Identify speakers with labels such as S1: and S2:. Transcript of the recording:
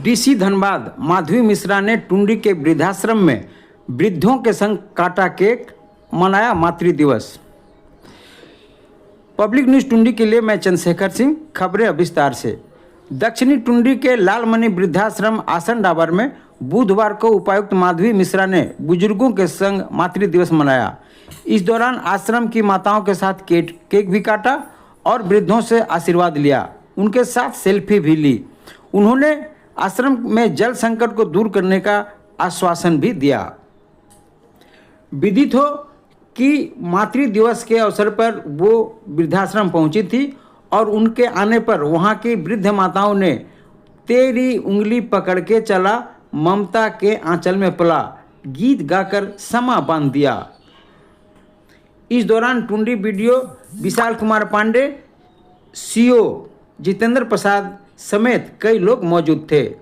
S1: DC Dhanbad Madhavi Mishra ने टुंडी के वृद्धाश्रम में वृद्धों के संग काटा केक, मनाया मातृ दिवस। पब्लिक न्यूज़ टुंडी के लिए मैं चंद्रशेखर सिंह। खबरें विस्तार से। दक्षिणी टुंडी के लालमणि वृद्धाश्रम आसन डाबर में बुधवार को उपायुक्त माधवी मिश्रा ने बुजुर्गों के संग मातृ दिवस मनाया। इस दौरान आश्रम की माताओं के साथ केक भी काटा और वृद्धों से आशीर्वाद लिया। उनके साथ सेल्फी भी ली। उन्होंने आश्रम में जल संकट को दूर करने का आश्वासन भी दिया। विदित हो कि मातृ दिवस के अवसर पर वो वृद्धाश्रम पहुंची थी और उनके आने पर वहां की वृद्ध माताओं ने तेरी उंगली पकड़ के चला, ममता के आंचल में पला गीत गाकर समा बांध दिया। इस दौरान टुंडी वीडियो विशाल कुमार पांडे, सीओ जितेंद्र प्रसाद समेत कई लोग मौजूद थे।